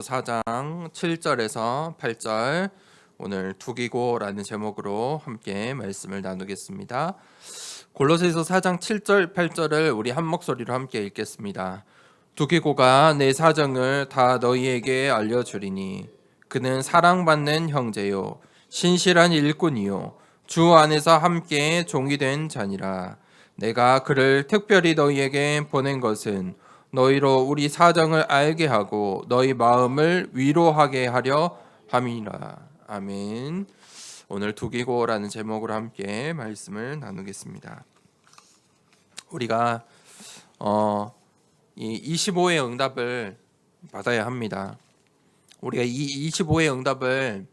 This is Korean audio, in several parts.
4장 7절에서 8절 오늘 두기고라는 제목으로 함께 말씀을 나누겠습니다. 골로새서 4장 7절 8절을 우리 한 목소리로 함께 읽겠습니다. 두기고가 내 사정을 다 너희에게 알려주리니 그는 사랑받는 형제요 신실한 일꾼이요 주 안에서 함께 종이 된 자니라. 내가 그를 특별히 너희에게 보낸 것은 너희로 우리 사정을 알게 하고 너희 마음을 위로하게 하려 함이라. 아멘. 오늘 두기고라는 제목으로 함께 말씀을 나누겠습니다. 우리가 이 25의 응답을 받아야 합니다. 우리가 이 25의 응답을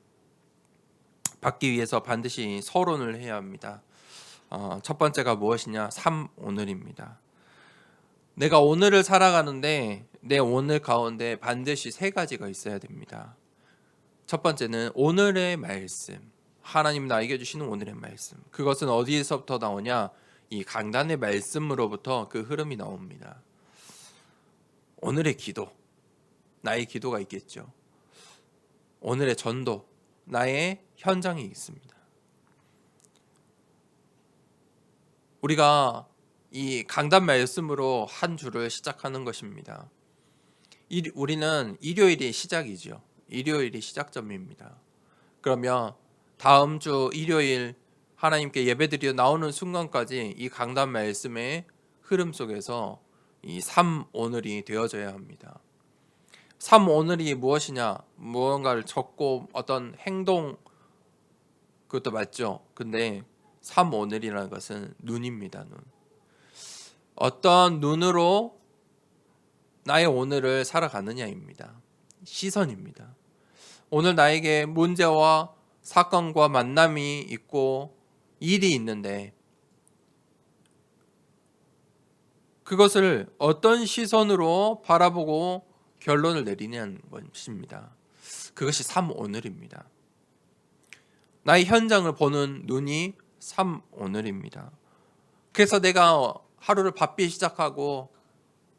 받기 위해서 반드시 서론을 해야 합니다. 첫 번째가 무엇이냐? 오늘입니다. 내가 오늘을 살아가는데 내 오늘 가운데 반드시 세 가지가 있어야 됩니다. 첫 번째는 오늘의 말씀. 하나님 나에게 주시는 오늘의 말씀. 그것은 어디에서부터 나오냐? 이 강단의 말씀으로부터 그 흐름이 나옵니다. 오늘의 기도. 나의 기도가 있겠죠. 오늘의 전도. 나의 현장이 있습니다. 우리가 이 강단 말씀으로 한 주를 시작하는 것입니다. 우리는 일요일이 시작이죠. 일요일이 시작점입니다. 그러면 다음 주 일요일 하나님께 예배드려 나오는 순간까지 이 강단 말씀의 흐름 속에서 이 오늘이 되어져야 합니다. 오늘이 무엇이냐? 무언가를 적고 어떤 행동, 그것도 맞죠. 근데 오늘이라는 것은 눈입니다. 눈. 어떤 눈으로 나의 오늘을 살아가느냐입니다. 시선입니다. 오늘 나에게 문제와 사건과 만남이 있고 일이 있는데 그것을 어떤 시선으로 바라보고 결론을 내리냐는 것입니다. 그것이 오늘입니다. 나의 현장을 보는 눈이 오늘입니다. 그래서 내가 하루를 바삐 시작하고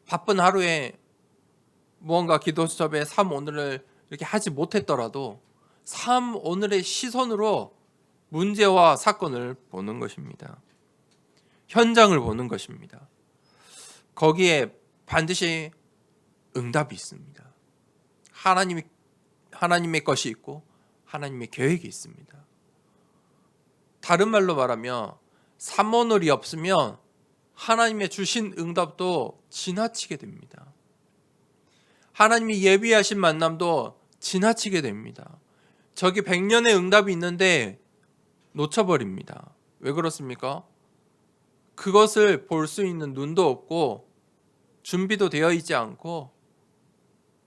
바쁜 하루에 무언가 기도 수첩에 오늘을 이렇게 하지 못했더라도 오늘의 시선으로 문제와 사건을 보는 것입니다. 현장을 보는 것입니다. 거기에 반드시 응답이 있습니다. 하나님의 것이 있고 하나님의 계획이 있습니다. 다른 말로 말하면 오늘이 없으면 하나님의 주신 응답도 지나치게 됩니다. 하나님이 예비하신 만남도 지나치게 됩니다. 저기 100년의 응답이 있는데 놓쳐버립니다. 왜 그렇습니까? 그것을 볼 수 있는 눈도 없고 준비도 되어 있지 않고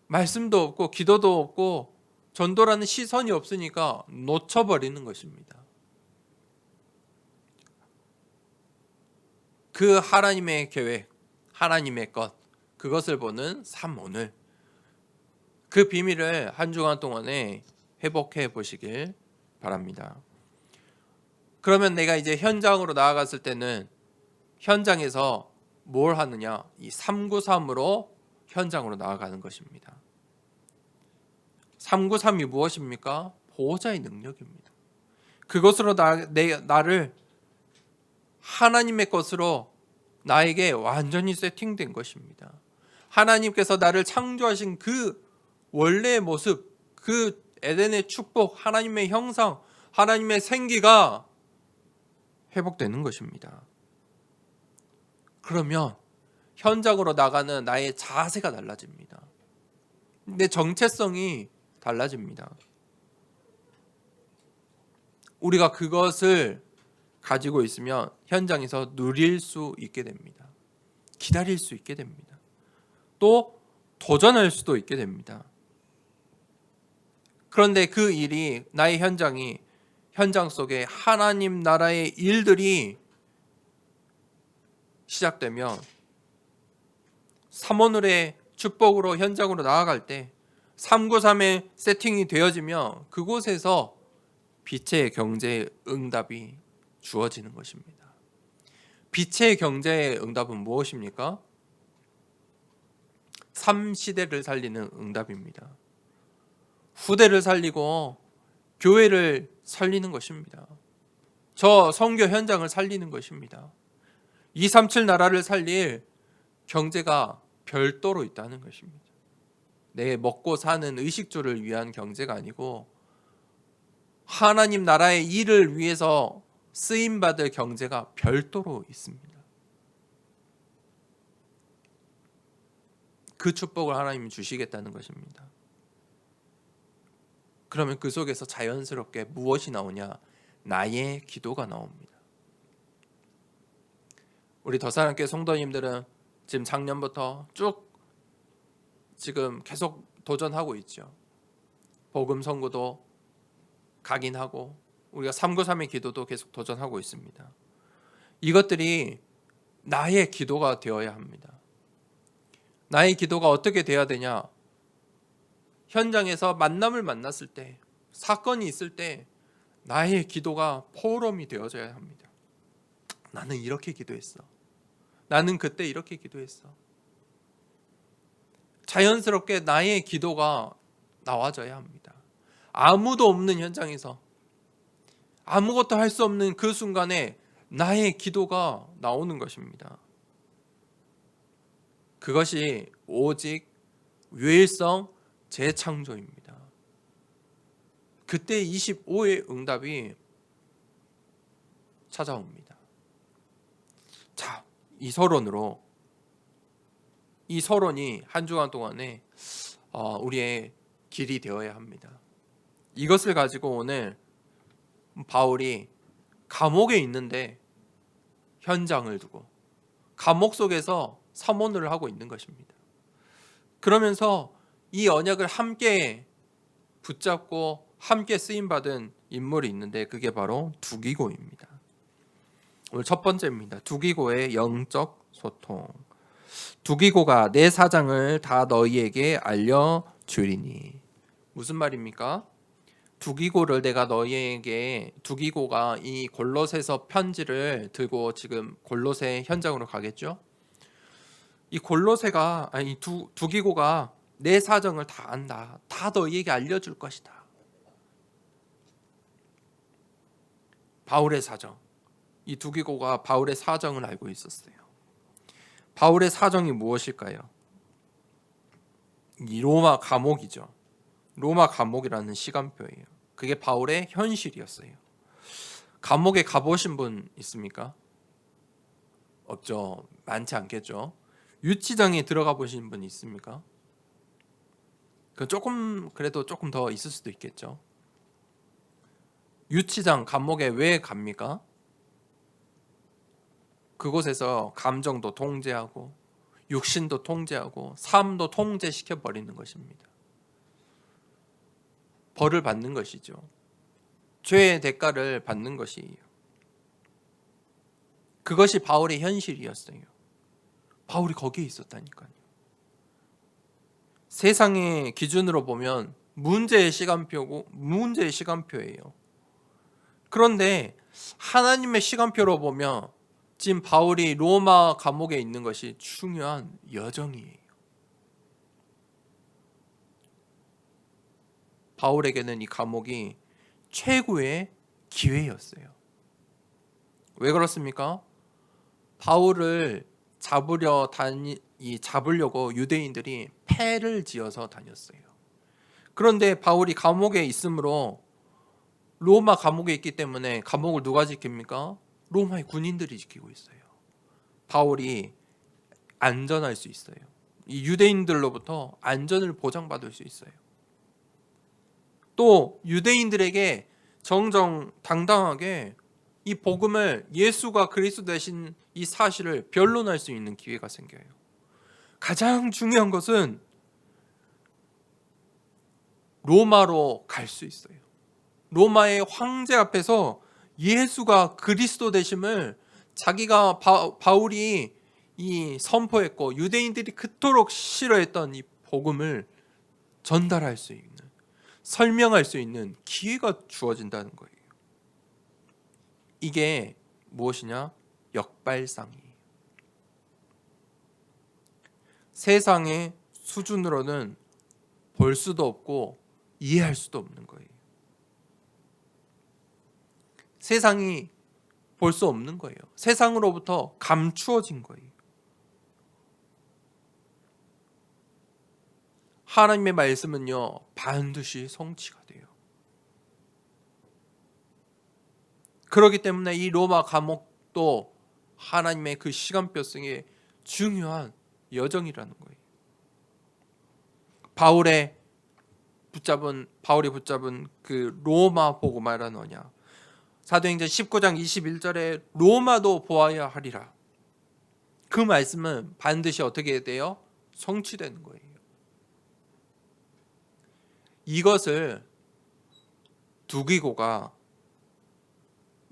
말씀도 없고 기도도 없고 전도라는 시선이 없으니까 놓쳐버리는 것입니다. 그 하나님의 계획, 하나님의 것, 그것을 보는 오늘. 그 비밀을 한 주간 동안에 회복해 보시길 바랍니다. 그러면 내가 이제 현장으로 나아갔을 때는 현장에서 뭘 하느냐? 이 393으로 현장으로 나아가는 것입니다. 393이 무엇입니까? 보호자의 능력입니다. 그것으로 나를 하나님의 것으로 나에게 완전히 세팅된 것입니다. 하나님께서 나를 창조하신 그 원래의 모습, 그 에덴의 축복, 하나님의 형상, 하나님의 생기가 회복되는 것입니다. 그러면 현장으로 나가는 나의 자세가 달라집니다. 내 정체성이 달라집니다. 우리가 그것을 가지고 있으면 현장에서 누릴 수 있게 됩니다. 기다릴 수 있게 됩니다. 또 도전할 수도 있게 됩니다. 그런데 그 일이 나의 현장 속에 하나님 나라의 일들이 시작되면 오늘의 축복으로 현장으로 나아갈 때 393의 세팅이 되어지면 그곳에서 빛의 경제의 응답이 주어지는 것입니다. 빛의 경제의 응답은 무엇입니까? 3시대를 살리는 응답입니다. 후대를 살리고 교회를 살리는 것입니다. 저 선교 현장을 살리는 것입니다. 237 나라를 살릴 경제가 별도로 있다는 것입니다. 내 먹고 사는 의식주를 위한 경제가 아니고 하나님 나라의 일을 위해서 쓰임받을 경제가 별도로 있습니다. 그 축복을 하나님이 주시겠다는 것입니다. 그러면 그 속에서 자연스럽게 무엇이 나오냐? 나의 기도가 나옵니다. 우리 더사랑교회 성도님들은 지금 작년부터 쭉 지금 계속 도전하고 있죠. 복음 선고도 각인하고 우리가 393의 기도도 계속 도전하고 있습니다. 이것들이 나의 기도가 되어야 합니다. 나의 기도가 어떻게 돼야 되냐? 현장에서 만남을 만났을 때, 사건이 있을 때 나의 기도가 포럼이 되어져야 합니다. 나는 이렇게 기도했어. 나는 그때 이렇게 기도했어. 자연스럽게 나의 기도가 나와져야 합니다. 아무도 없는 현장에서 아무것도 할 수 없는 그 순간에 나의 기도가 나오는 것입니다. 그것이 오직 유일성 재창조입니다. 그때 25의 응답이 찾아옵니다. 자, 이 서론이 한 주간 동안에 우리의 길이 되어야 합니다. 이것을 가지고 오늘 바울이 감옥에 있는데 현장을 두고 감옥 속에서 사모를 하고 있는 것입니다. 그러면서 이 언약을 함께 붙잡고 함께 쓰임받은 인물이 있는데 그게 바로 두기고입니다. 오늘 첫 번째입니다. 두기고의 영적 소통. 두기고가 내 사장을 다 너희에게 알려주리니. 무슨 말입니까? 두기고가 이 골로새서 편지를 들고 지금 골로새 현장으로 가겠죠. 이 두기고가 내 사정을 다 안다. 다 너희에게 알려줄 것이다. 바울의 사정. 이 두기고가 바울의 사정을 알고 있었어요. 바울의 사정이 무엇일까요? 이 로마 감옥이죠. 로마 감옥이라는 시간표예요. 그게 바울의 현실이었어요. 감옥에 가보신 분 있습니까? 없죠. 많지 않겠죠. 유치장에 들어가 보신 분 있습니까? 그래도 조금 더 있을 수도 있겠죠. 유치장, 감옥에 왜 갑니까? 그곳에서 감정도 통제하고 육신도 통제하고 삶도 통제시켜 버리는 것입니다. 벌을 받는 것이죠. 죄의 대가를 받는 것이에요. 그것이 바울의 현실이었어요. 바울이 거기에 있었다니까요. 세상의 기준으로 보면 문제의 시간표예요. 그런데 하나님의 시간표로 보면 지금 바울이 로마 감옥에 있는 것이 중요한 여정이에요. 바울에게는 이 감옥이 최고의 기회였어요. 왜 그렇습니까? 바울을 잡으려고 유대인들이 패를 지어서 다녔어요. 그런데 바울이 감옥에 있으므로 로마 감옥에 있기 때문에 감옥을 누가 지킵니까? 로마의 군인들이 지키고 있어요. 바울이 안전할 수 있어요. 이 유대인들로부터 안전을 보장받을 수 있어요. 또 유대인들에게 정정당당하게 이 복음을 예수가 그리스도 되신 이 사실을 변론할 수 있는 기회가 생겨요. 가장 중요한 것은 로마로 갈 수 있어요. 로마의 황제 앞에서 예수가 그리스도 되심을 자기가 바울이 이 선포했고 유대인들이 그토록 싫어했던 이 복음을 전달할 수 있는, 설명할 수 있는 기회가 주어진다는 거예요. 이게 무엇이냐? 역발상이에요. 세상의 수준으로는 볼 수도 없고 이해할 수도 없는 거예요. 세상이 볼 수 없는 거예요. 세상으로부터 감추어진 거예요. 하나님의 말씀은요, 반드시 성취가 돼요. 그렇기 때문에 이 로마 감옥도 하나님의 그 시간표성의 중요한 여정이라는 거예요. 바울이 붙잡은 그 로마 복음이라는 언약. 사도행전 19장 21절에 로마도 보아야 하리라. 그 말씀은 반드시 어떻게 돼요? 성취되는 거예요. 이것을 두기고가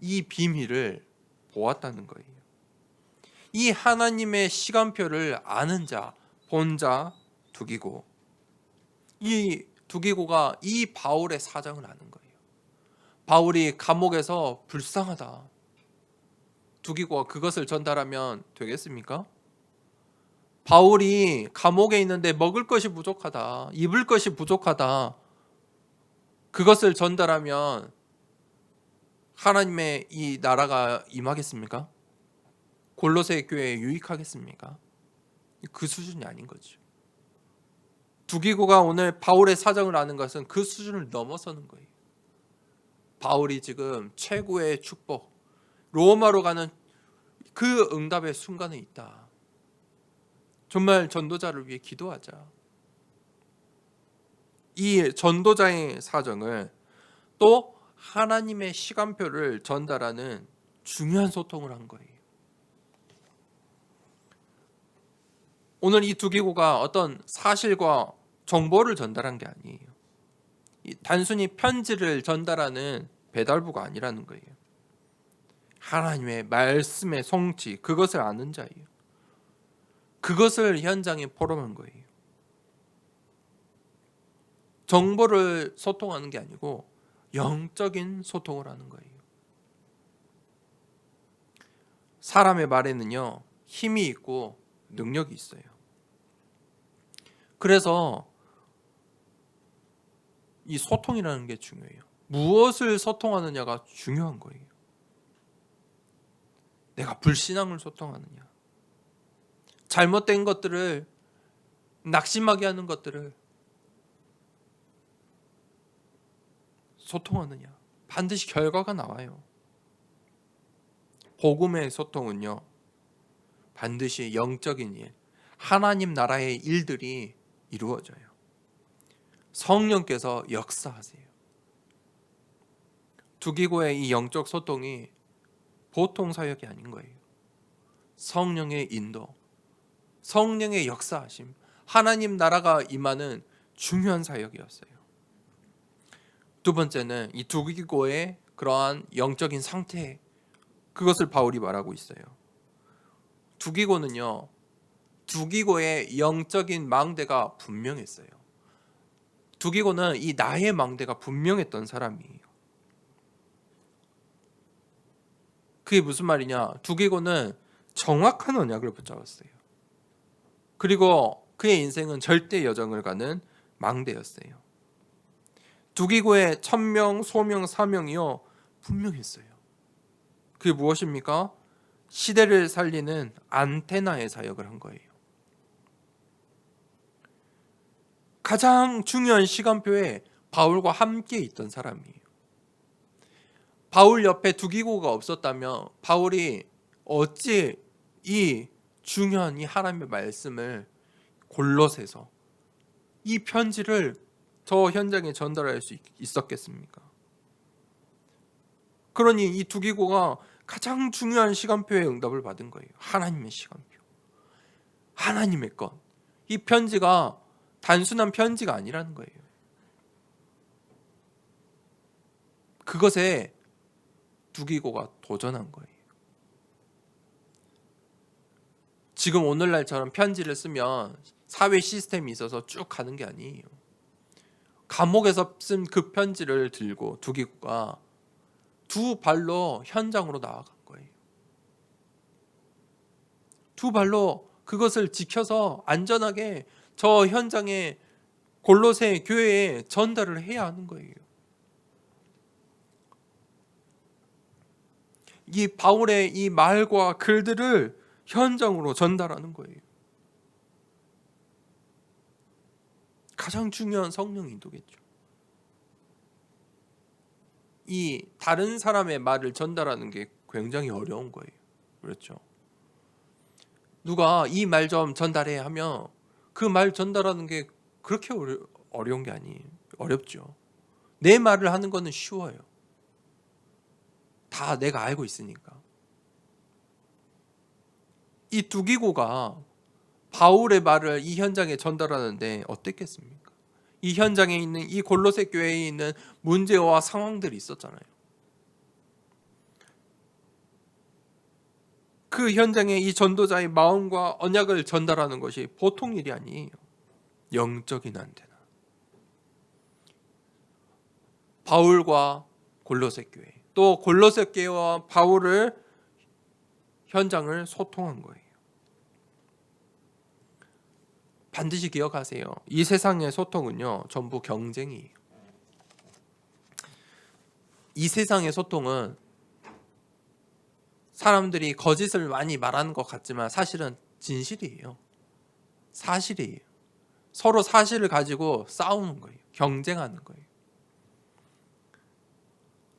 이 비밀을 보았다는 거예요. 이 하나님의 시간표를 아는 자, 본 자 두기고, 이 두기고가 이 바울의 사정을 아는 거예요. 바울이 감옥에서 불쌍하다. 두기고가 그것을 전달하면 되겠습니까? 바울이 감옥에 있는데 먹을 것이 부족하다, 입을 것이 부족하다. 그것을 전달하면 하나님의 이 나라가 임하겠습니까? 골로새 교회에 유익하겠습니까? 그 수준이 아닌 거죠. 두기고가 오늘 바울의 사정을 아는 것은 그 수준을 넘어서는 거예요. 바울이 지금 최고의 축복, 로마로 가는 그 응답의 순간에 있다. 정말 전도자를 위해 기도하자. 이 전도자의 사정을 또 하나님의 시간표를 전달하는 중요한 소통을 한 거예요. 오늘 이 두기고가 어떤 사실과 정보를 전달한 게 아니에요. 단순히 편지를 전달하는 배달부가 아니라는 거예요. 하나님의 말씀의 성취, 그것을 아는 자예요. 그것을 현장에 포럼한 거예요. 정보를 소통하는 게 아니고 영적인 소통을 하는 거예요. 사람의 말에는요, 힘이 있고 능력이 있어요. 그래서 이 소통이라는 게 중요해요. 무엇을 소통하느냐가 중요한 거예요. 내가 불신앙을 소통하느냐, 잘못된 것들을, 낙심하게 하는 것들을 소통하느냐, 반드시 결과가 나와요. 복음의 소통은요, 반드시 영적인 일, 하나님 나라의 일들이 이루어져요. 성령께서 역사하세요. 두기고의 이 영적 소통이 보통 사역이 아닌 거예요. 성령의 인도, 성령의 역사하심, 하나님 나라가 임하는 중요한 사역이었어요. 두 번째는 이 두기고의 그러한 영적인 상태, 그것을 바울이 말하고 있어요. 두기고는요, 두기고의 영적인 망대가 분명했어요. 두기고는 이 나의 망대가 분명했던 사람이에요. 그게 무슨 말이냐? 두기고는 정확한 언약을 붙잡았어요. 그리고 그의 인생은 절대 여정을 가는 망대였어요. 두기고의 천명, 소명, 사명이요, 분명했어요. 그게 무엇입니까? 시대를 살리는 안테나의 사역을 한 거예요. 가장 중요한 시간표에 바울과 함께 있던 사람이에요. 바울 옆에 두기고가 없었다면 바울이 어찌 이 중요한 이 하나님의 말씀을 골로새서 이 편지를 저 현장에 전달할 수 있었겠습니까? 그러니 이 두기고가 가장 중요한 시간표의 응답을 받은 거예요. 하나님의 시간표, 하나님의 것. 이 편지가 단순한 편지가 아니라는 거예요. 그것에 두기고가 도전한 거예요. 지금 오늘날처럼 편지를 쓰면 사회 시스템이 있어서 쭉 가는 게 아니에요. 감옥에서 쓴 그 편지를 들고 두기고가 두 발로 현장으로 나아간 거예요. 두 발로 그것을 지켜서 안전하게 저 현장에 골로새 교회에 전달을 해야 하는 거예요. 이 바울의 이 말과 글들을 현장으로 전달하는 거예요. 가장 중요한 성령 인도겠죠. 이 다른 사람의 말을 전달하는 게 굉장히 어려운 거예요. 그렇죠? 누가 이 말 좀 전달해 하면 그 말 전달하는 게 그렇게 어려운 게 아니에요. 어렵죠. 내 말을 하는 거는 쉬워요. 다 내가 알고 있으니까. 이 두기고가 바울의 말을 이 현장에 전달하는데 어땠겠습니까? 이 현장에 있는 이 골로새 교회에 있는 문제와 상황들이 있었잖아요. 그 현장에 이 전도자의 마음과 언약을 전달하는 것이 보통 일이 아니에요. 영적인 안테나. 바울과 골로새 교회, 또 골로새 교회와 바울을 현장을 소통한 거예요. 반드시 기억하세요. 이 세상의 소통은요, 전부 경쟁이에요. 이 세상의 소통은 사람들이 거짓을 많이 말하는 것 같지만 사실은 진실이에요. 사실이에요. 서로 사실을 가지고 싸우는 거예요. 경쟁하는 거예요.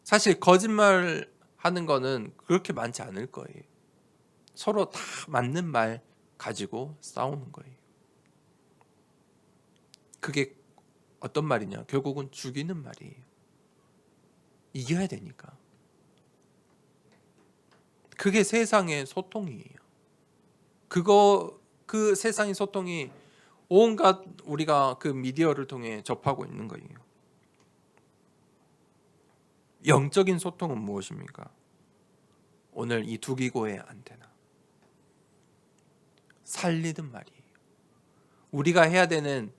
사실 거짓말 하는 거는 그렇게 많지 않을 거예요. 서로 다 맞는 말 가지고 싸우는 거예요. 그게 어떤 말이냐? 결국은 죽이는 말이에요. 이겨야 되니까. 그게 세상의 소통이에요. 그 세상의 소통이 온갖 우리가 그 미디어를 통해 접하고 있는 거예요. 영적인 소통은 무엇입니까? 오늘 이 두기고의 안테나. 살리는 말이에요. 우리가 해야 되는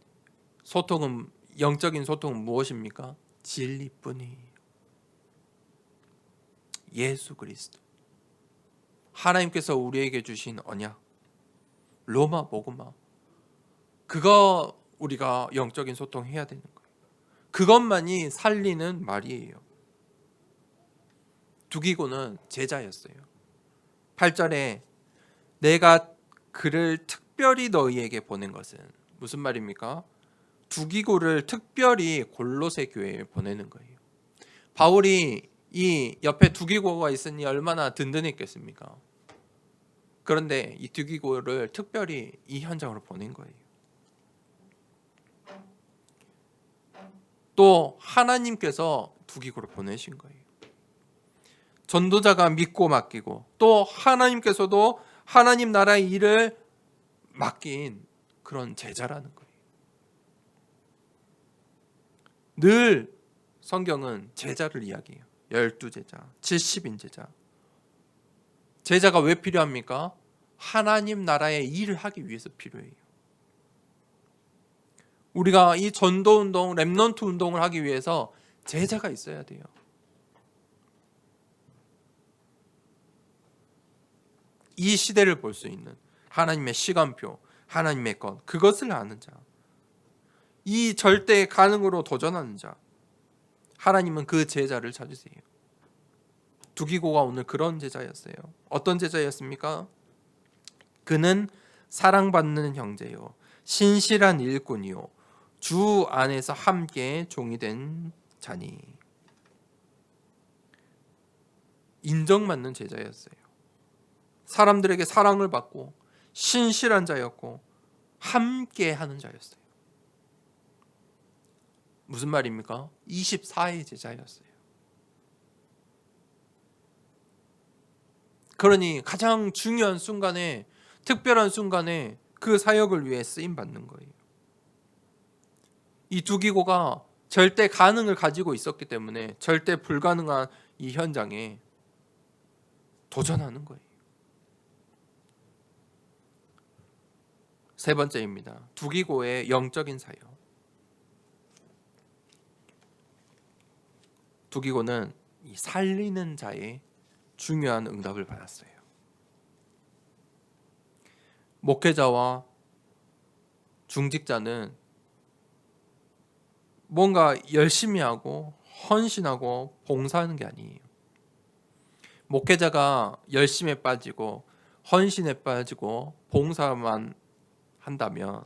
소통은, 영적인 소통은 무엇입니까? 진리뿐이에요. 예수 그리스도. 하나님께서 우리에게 주신 언약, 로마 복음화. 그거 우리가 영적인 소통해야 되는 거예요. 그것만이 살리는 말이에요. 두기고는 제자였어요. 8절에 내가 그를 특별히 너희에게 보낸 것은, 무슨 말입니까? 두기고를 특별히 골로새 교회에 보내는 거예요. 바울이 이 옆에 두기고가 있으니 얼마나 든든했겠습니까? 그런데 이 두기고를 특별히 이 현장으로 보낸 거예요. 또 하나님께서 두기고를 보내신 거예요. 전도자가 믿고 맡기고, 또 하나님께서도 하나님 나라의 일을 맡긴 그런 제자라는 거예요. 늘 성경은 제자를 이야기해요. 12제자, 70인 제자. 제자가 왜 필요합니까? 하나님 나라의 일을 하기 위해서 필요해요. 우리가 이 전도 운동, 렘넌트 운동을 하기 위해서 제자가 있어야 돼요. 이 시대를 볼 수 있는 하나님의 시간표, 하나님의 것, 그것을 아는 자, 이 절대 가능으로 도전하는 자, 하나님은 그 제자를 찾으세요. 두기고가 오늘 그런 제자였어요. 어떤 제자였습니까? 그는 사랑받는 형제요, 신실한 일꾼이요, 주 안에서 함께 종이 된 자니. 인정받는 제자였어요. 사람들에게 사랑을 받고 신실한 자였고 함께 하는 자였어요. 무슨 말입니까? 24의 제자였어요. 그러니 가장 중요한 순간에, 특별한 순간에 그 사역을 위해 쓰임 받는 거예요. 이 두기고가 절대 가능을 가지고 있었기 때문에 절대 불가능한 이 현장에 도전하는 거예요. 세 번째입니다. 두기고의 영적인 사역. 두기고는 이 살리는 자의 중요한 응답을 받았어요. 목회자와 중직자는 뭔가 열심히 하고 헌신하고 봉사하는 게 아니에요. 목회자가 열심에 빠지고 헌신에 빠지고 봉사만 한다면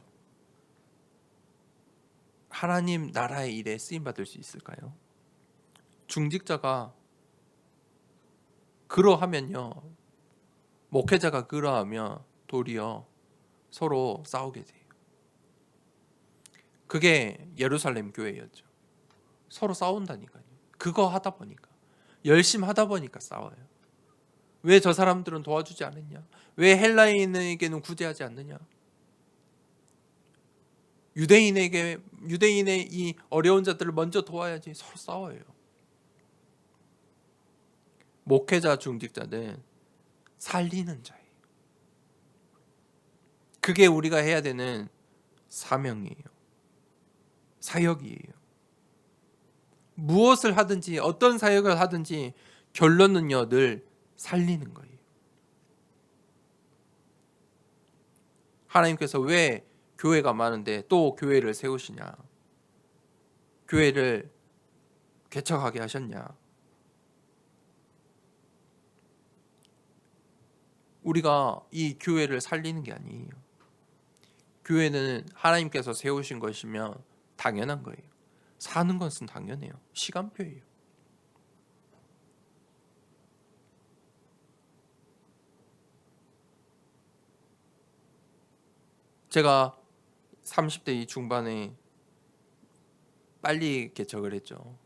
하나님 나라의 일에 쓰임 받을 수 있을까요? 중직자가 그러하면요, 목회자가 그러하면 도리어 서로 싸우게 돼요. 그게 예루살렘 교회였죠. 서로 싸운다니까요. 그거 하다 보니까, 열심히 하다 보니까 싸워요. 왜 저 사람들은 도와주지 않느냐? 왜 헬라인에게는 구제하지 않느냐? 유대인의 이 어려운 자들을 먼저 도와야지. 서로 싸워요. 목회자 중직자는 살리는 자예요. 그게 우리가 해야 되는 사명이에요. 사역이에요. 무엇을 하든지 어떤 사역을 하든지 결론은요, 늘 살리는 거예요. 하나님께서 왜 교회가 많은데 또 교회를 세우시냐? 교회를 개척하게 하셨냐? 우리가 이 교회를 살리는 게 아니에요. 교회는 하나님께서 세우신 것이면 당연한 거예요. 사는 것은 당연해요. 시간표예요. 제가 30대 중반에 빨리 개척을 했죠.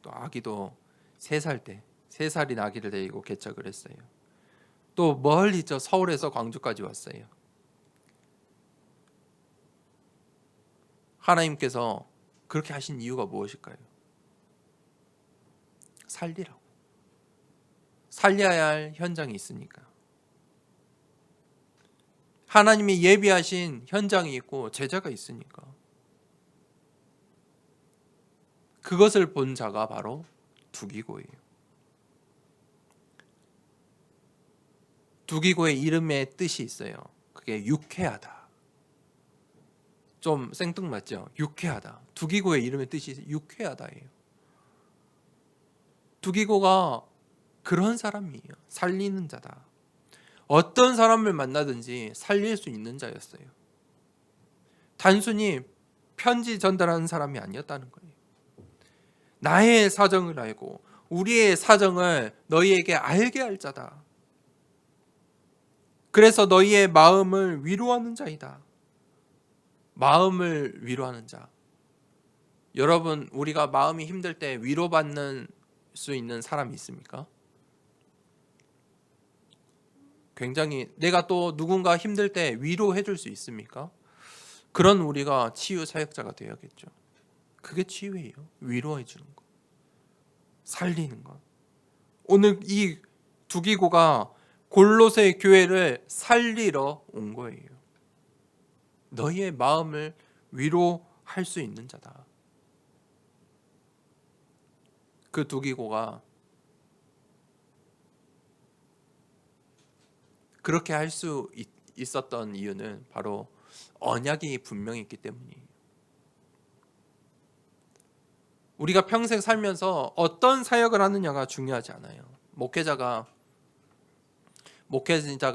또 아기도 3살인 아기를 데리고 개척을 했어요. 또 멀리 서울에서 광주까지 왔어요. 하나님께서 그렇게 하신 이유가 무엇일까요? 살리라고. 살려야 할 현장이 있으니까. 하나님이 예비하신 현장이 있고 제자가 있으니까. 그것을 본 자가 바로 두기고예요. 두기고의 이름의 뜻이 있어요. 그게 유쾌하다. 좀 생뚱맞죠? 유쾌하다. 두기고의 이름의 뜻이 유쾌하다예요. 두기고가 그런 사람이에요. 살리는 자다. 어떤 사람을 만나든지 살릴 수 있는 자였어요. 단순히 편지 전달하는 사람이 아니었다는 거예요. 나의 사정을 알고 우리의 사정을 너희에게 알게 할 자다. 그래서 너희의 마음을 위로하는 자이다. 마음을 위로하는 자. 여러분, 우리가 마음이 힘들 때 위로받는 수 있는 사람이 있습니까? 굉장히 내가 또 누군가 힘들 때 위로해 줄 수 있습니까? 그런 우리가 치유 사역자가 되어야겠죠. 그게 치유예요. 위로해 주는 거. 살리는 것. 오늘 이 두기고가 골로새 교회를 살리러 온 거예요. 너희의 마음을 위로할 수 있는 자다. 그 두기고가 그렇게 할 수 있었던 이유는 바로 언약이 분명히 있기 때문이에요. 우리가 평생 살면서 어떤 사역을 하느냐가 중요하지 않아요. 목회자가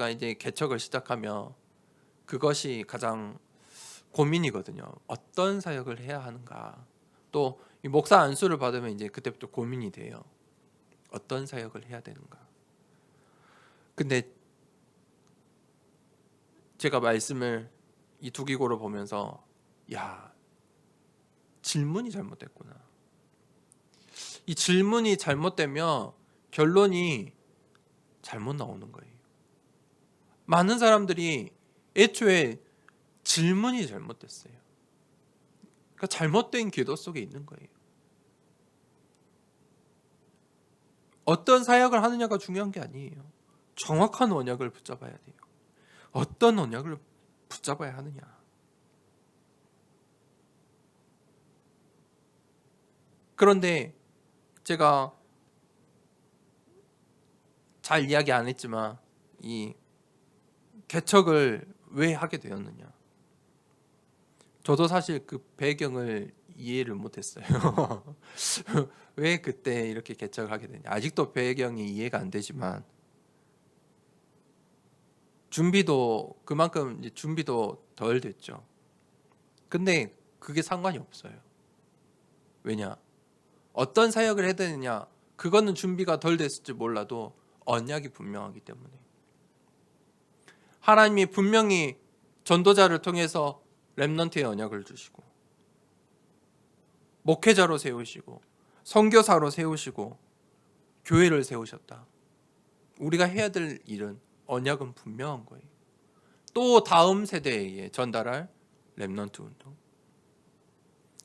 이제 개척을 시작하며 그것이 가장 고민이거든요. 어떤 사역을 해야 하는가. 또 이 목사 안수를 받으면 이제 그때부터 고민이 돼요. 어떤 사역을 해야 되는가. 근데 제가 말씀을 이 두기고를 보면서 질문이 잘못됐구나. 이 질문이 잘못되면 결론이 잘못 나오는 거예요. 많은 사람들이 애초에 질문이 잘못됐어요. 그러니까 잘못된 기도 속에 있는 거예요. 어떤 사역을 하느냐가 중요한 게 아니에요. 정확한 언약을 붙잡아야 돼요. 어떤 언약을 붙잡아야 하느냐. 그런데 제가 잘 이야기 안 했지만 이 개척을 왜 하게 되었느냐. 저도 사실 그 배경을 이해를 못했어요. 왜 그때 이렇게 개척을 하게 되냐. 아직도 배경이 이해가 안 되지만 준비도 그만큼 이제 준비도 덜 됐죠. 근데 그게 상관이 없어요. 왜냐? 어떤 사역을 해야 되느냐? 그거는 준비가 덜 됐을지 몰라도 언약이 분명하기 때문에 하나님이 분명히 전도자를 통해서 렘넌트의 언약을 주시고 목회자로 세우시고 선교사로 세우시고 교회를 세우셨다. 우리가 해야 될 일은 언약은 분명한 거예요. 또 다음 세대에 전달할 렘넌트 운동.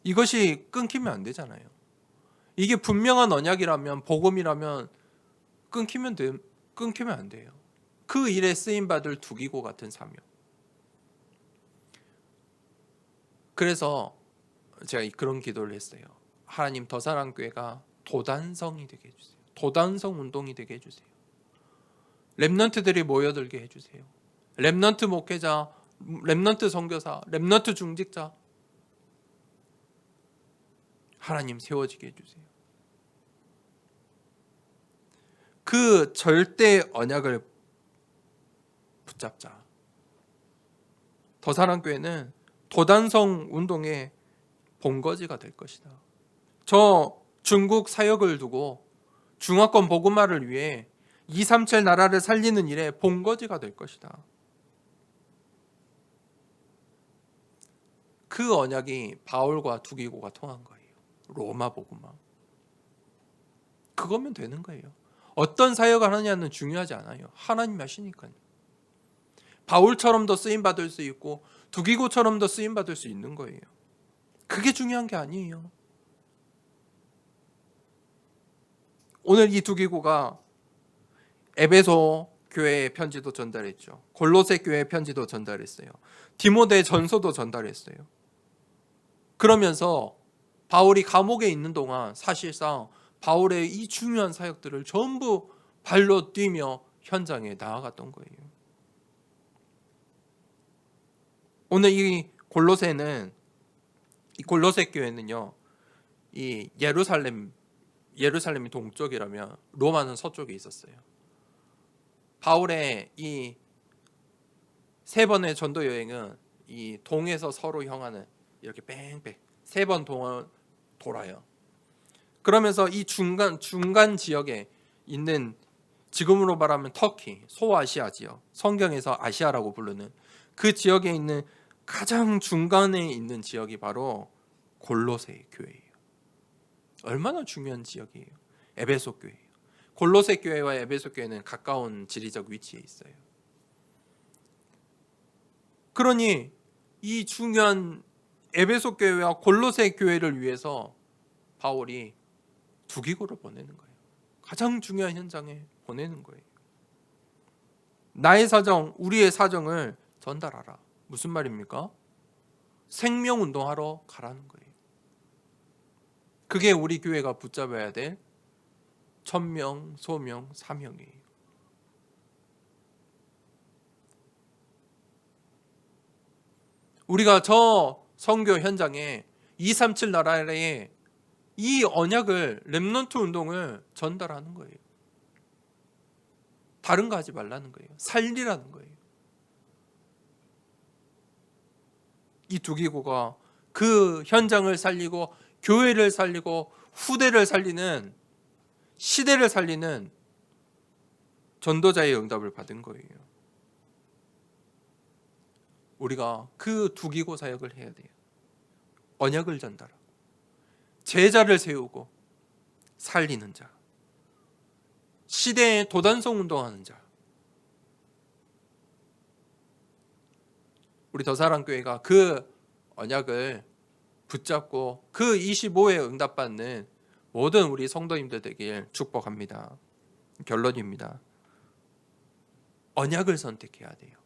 이것이 끊기면 안 되잖아요. 이게 분명한 언약이라면 복음이라면 끊기면 안 돼요. 그 일에 쓰임 받을 두기고 같은 사명. 그래서 제가 그런 기도를 했어요. 하나님 더사랑교회가 도단성이 되게 해주세요. 도단성 운동이 되게 해주세요. 렘넌트들이 모여들게 해주세요. 렘넌트 목회자, 렘넌트 선교사, 렘넌트 중직자 하나님 세워지게 해주세요. 그 절대 언약을 붙잡자. 더사랑교회는 도단성 운동의 본거지가 될 것이다. 저 중국 사역을 두고 중화권 복음화를 위해 237 나라를 살리는 일에 본거지가 될 것이다. 그 언약이 바울과 두기고가 통한 거예요. 로마 복음화. 그거면 되는 거예요. 어떤 사역을 하느냐는 중요하지 않아요. 하나님이 하시니까요. 바울처럼도 쓰임 받을 수 있고 두기고처럼도 쓰임 받을 수 있는 거예요. 그게 중요한 게 아니에요. 오늘 이 두기고가 에베소 교회의 편지도 전달했죠. 골로새 교회의 편지도 전달했어요. 디모데 전서도 전달했어요. 그러면서 바울이 감옥에 있는 동안 사실상 바울의 이 중요한 사역들을 전부 발로 뛰며 현장에 나아갔던 거예요. 오늘 이 골로새 교회는요, 이 예루살렘이 동쪽이라면 로마는 서쪽에 있었어요. 바울의 이 세 번의 전도 여행은 이 동에서 서로 향하는 이렇게 뺑뺑 세 번 돌아요. 그러면서 이 중간 지역에 있는 지금으로 말하면 터키, 소아시아 지역, 성경에서 아시아라고 부르는 그 지역에 있는 가장 중간에 있는 지역이 바로 골로새 교회예요. 얼마나 중요한 지역이에요. 에베소 교회예요. 골로새 교회와 에베소 교회는 가까운 지리적 위치에 있어요. 그러니 이 중요한 에베소 교회와 골로새 교회를 위해서 바울이 두기고를 보내는 거예요. 가장 중요한 현장에 보내는 거예요. 나의 사정, 우리의 사정을 전달하라. 무슨 말입니까? 생명운동하러 가라는 거예요. 그게 우리 교회가 붙잡아야 될 천명, 소명, 사명이에요. 우리가 저 선교 현장에 237 나라에 이 언약을 렘넌트 운동을 전달하는 거예요. 다른 거 하지 말라는 거예요. 살리라는 거예요. 이 두기고가 그 현장을 살리고 교회를 살리고 후대를 살리는 시대를 살리는 전도자의 응답을 받은 거예요. 우리가 그 두기고 사역을 해야 돼요. 언약을 전달하고 제자를 세우고 살리는 자, 시대에 도단성 운동하는 자. 우리 더사랑교회가 그 언약을 붙잡고 그 25회 응답받는 모든 우리 성도님들 되길 축복합니다. 결론입니다. 언약을 선택해야 돼요.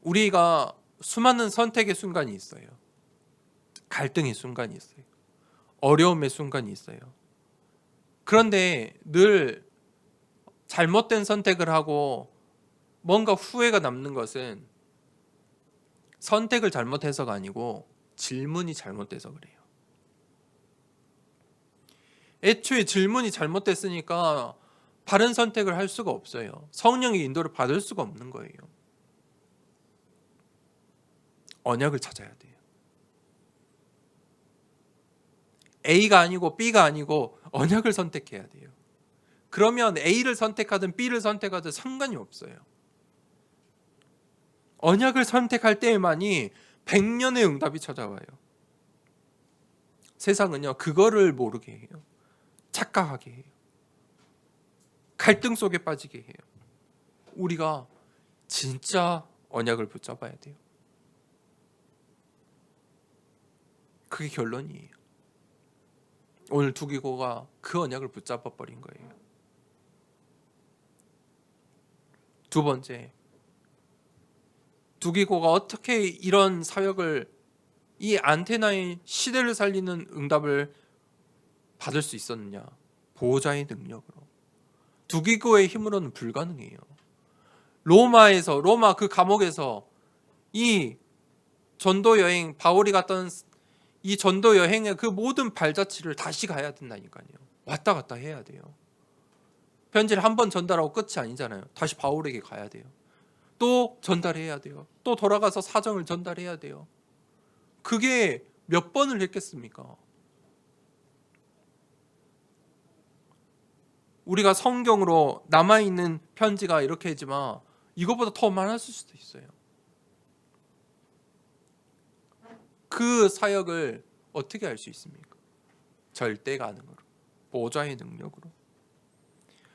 우리가 수많은 선택의 순간이 있어요. 갈등의 순간이 있어요. 어려움의 순간이 있어요. 그런데 늘 잘못된 선택을 하고 뭔가 후회가 남는 것은 선택을 잘못해서가 아니고 질문이 잘못돼서 그래요. 애초에 질문이 잘못됐으니까 바른 선택을 할 수가 없어요. 성령의 인도를 받을 수가 없는 거예요. 언약을 찾아야 돼요. A가 아니고 B가 아니고 언약을 선택해야 돼요. 그러면 A를 선택하든 B를 선택하든 상관이 없어요. 언약을 선택할 때에만이 100년의 응답이 찾아와요. 세상은요, 그거를 모르게 해요. 착각하게 해요. 갈등 속에 빠지게 해요. 우리가 진짜 언약을 붙잡아야 돼요. 그게 결론이에요. 오늘 두기고가 그 언약을 붙잡아 버린 거예요. 두 번째, 두기고가 어떻게 이런 사역을, 이 안테나의 시대를 살리는 응답을 받을 수 있었느냐? 보호자의 능력으로. 두기고의 힘으로는 불가능해요. 로마 그 감옥에서 이 전도 여행, 바울이 갔던 이 전도 여행의 그 모든 발자취를 다시 가야 된다니까요. 왔다 갔다 해야 돼요. 편지를 한 번 전달하고 끝이 아니잖아요. 다시 바울에게 가야 돼요. 또 전달해야 돼요. 또 돌아가서 사정을 전달해야 돼요. 그게 몇 번을 했겠습니까? 우리가 성경으로 남아있는 편지가 이렇게 했지만 이것보다 더 많았을 수도 있어요. 그 사역을 어떻게 할 수 있습니까? 절대 가능으로, 보좌의 능력으로.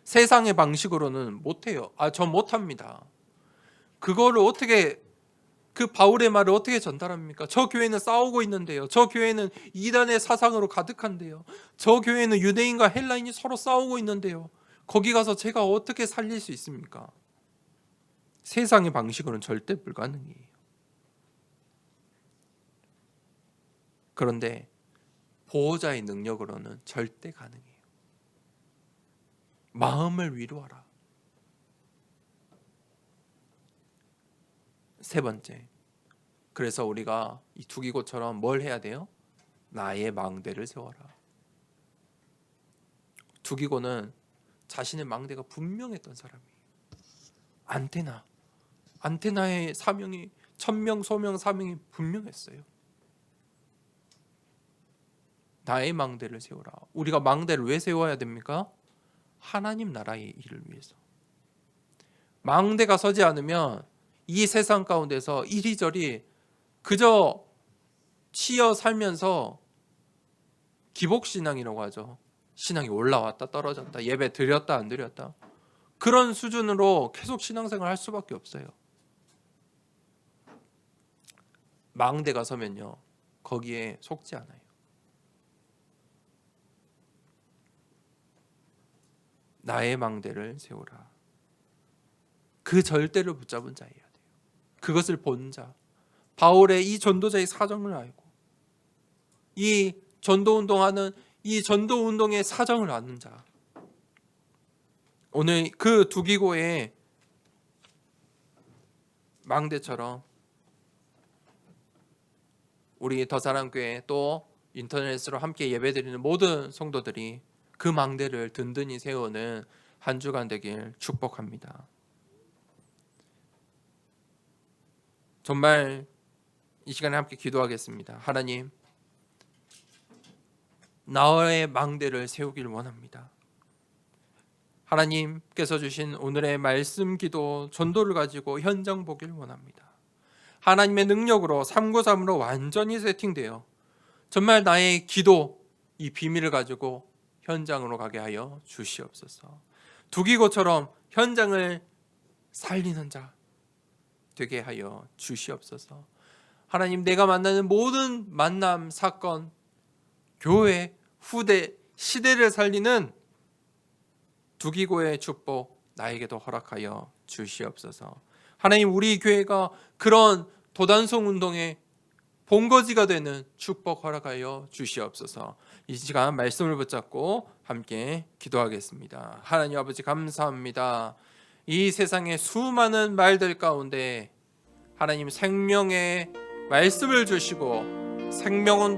세상의 방식으로는 못해요. 전 못합니다. 그거를 어떻게, 그 바울의 말을 어떻게 전달합니까? 저 교회는 싸우고 있는데요. 저 교회는 이단의 사상으로 가득한데요. 저 교회는 유대인과 헬라인이 서로 싸우고 있는데요. 거기 가서 제가 어떻게 살릴 수 있습니까? 세상의 방식으로는 절대 불가능해요. 그런데 보호자의 능력으로는 절대 가능해요. 마음을 위로하라. 세 번째, 그래서 우리가 이 두기고처럼 뭘 해야 돼요? 나의 망대를 세워라. 두기고는 자신의 망대가 분명했던 사람이에요. 안테나의 사명이, 천명 소명 사명이 분명했어요. 나의 망대를 세워라. 우리가 망대를 왜 세워야 됩니까? 하나님 나라의 일을 위해서. 망대가 서지 않으면 이 세상 가운데서 이리저리 그저 치여 살면서 기복신앙이라고 하죠. 신앙이 올라왔다 떨어졌다, 예배 드렸다 안 드렸다, 그런 수준으로 계속 신앙생활 할 수밖에 없어요. 망대가 서면요, 거기에 속지 않아요. 나의 망대를 세우라. 그 절대를 붙잡은 자여야 돼요. 그것을 본 자, 바울의 이 전도자의 사정을 알고 이 전도운동하는 이 전도운동의 사정을 아는 자. 오늘 그 두기고의 망대처럼 우리 더사랑교회 또 인터넷으로 함께 예배드리는 모든 성도들이 그 망대를 든든히 세우는 한 주간 되길 축복합니다. 정말 이 시간에 함께 기도하겠습니다. 하나님, 나의 망대를 세우길 원합니다. 하나님께서 주신 오늘의 말씀, 기도, 전도를 가지고 현장 보길 원합니다. 하나님의 능력으로 393으로 완전히 세팅되어 정말 나의 기도, 이 비밀을 가지고 현장으로 가게 하여 주시옵소서. 두기고처럼 현장을 살리는 자 되게 하여 주시옵소서. 하나님, 내가 만나는 모든 만남, 사건, 교회, 후대, 시대를 살리는 두기고의 축복 나에게도 허락하여 주시옵소서. 하나님, 우리 교회가 그런 도단송 운동의 본거지가 되는 축복 허락하여 주시옵소서. 이 시간 말씀을 붙잡고 함께 기도하겠습니다. 하나님 아버지, 감사합니다. 이 세상의 수많은 말들 가운데 하나님 생명의 말씀을 주시고 생명운동